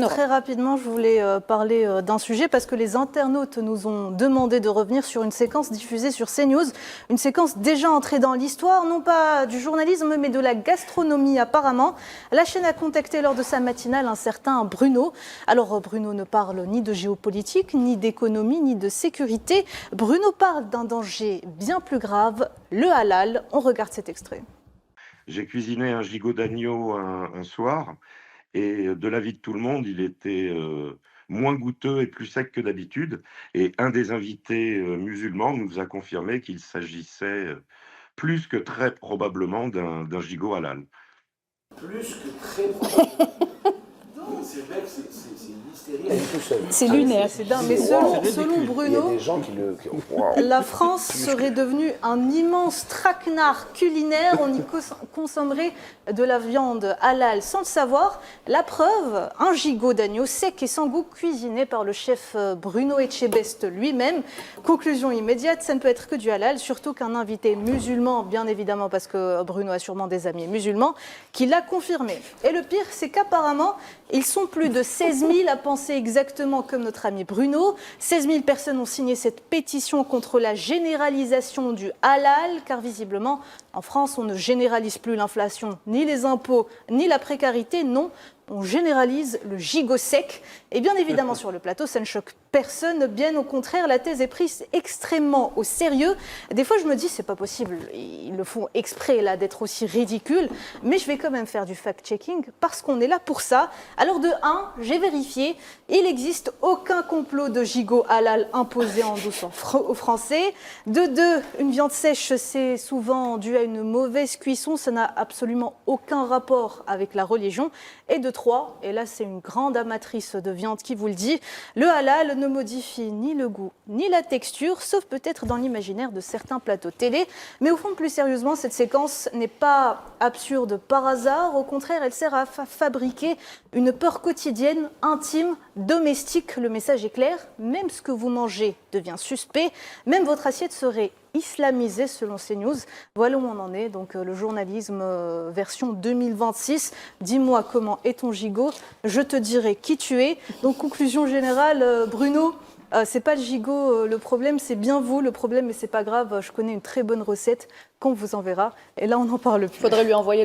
Bruno. Très rapidement, je voulais parler d'un sujet parce que les internautes nous ont demandé de revenir sur une séquence diffusée sur CNews, une séquence déjà entrée dans l'histoire, non pas du journalisme, mais de la gastronomie apparemment. La chaîne a contacté lors de sa matinale un certain Bruno. Alors Bruno ne parle ni de géopolitique, ni d'économie, ni de sécurité. Bruno parle d'un danger bien plus grave, le halal. On regarde cet extrait. J'ai cuisiné un gigot d'agneau un soir et de l'avis de tout le monde, il était moins goûteux et plus sec que d'habitude. Et un des invités musulmans nous a confirmé qu'il s'agissait plus que très probablement d'un gigot halal. Plus que très probablement. C'est vrai que c'est une hystérie. C'est lunaire. C'est dingue, mais selon Bruno, Il y a des gens qui le... la France serait devenue un immense traquenard culinaire. On y consommerait de la viande halal sans le savoir. La preuve, un gigot d'agneau sec et sans goût cuisiné par le chef Bruno Etchebest lui-même. Conclusion immédiate, ça ne peut être que du halal, surtout qu'un invité musulman, bien évidemment parce que Bruno a sûrement des amis musulmans, qui l'a confirmé. Et le pire, c'est qu'apparemment, ils sont plus de 16 000 à penser exactement comme notre ami Bruno. 16 000 personnes ont signé cette pétition contre la généralisation du halal, car visiblement, en France, on ne généralise plus l'inflation, ni les impôts, ni la précarité, non. On généralise le gigot sec. Et bien évidemment, sur le plateau, ça ne choque personne. Bien au contraire, la thèse est prise extrêmement au sérieux. Des fois, je me dis, c'est pas possible. Ils le font exprès, là, d'être aussi ridicules. Mais je vais quand même faire du fact-checking parce qu'on est là pour ça. Alors, de 1, j'ai vérifié. Il n'existe aucun complot de gigot halal imposé en douce aux Français. De 2, une viande sèche, c'est souvent dû à une mauvaise cuisson. Ça n'a absolument aucun rapport avec la religion. Et de 3, et là c'est une grande amatrice de viande qui vous le dit, le halal ne modifie ni le goût ni la texture, sauf peut-être dans l'imaginaire de certains plateaux télé. Mais au fond, plus sérieusement, cette séquence n'est pas absurde par hasard. Au contraire, elle sert à fabriquer une peur quotidienne, intime, domestique. Le message est clair, même ce que vous mangez devient suspect, même votre assiette serait islamisé selon CNews. Voilà où on en est, donc le journalisme version 2026. Dis-moi comment est ton gigot, je te dirai qui tu es. Donc conclusion générale, Bruno, c'est pas le gigot le problème, c'est bien vous le problème, mais c'est pas grave, je connais une très bonne recette qu'on vous enverra. Et là on n'en parle plus. Il faudrait lui envoyer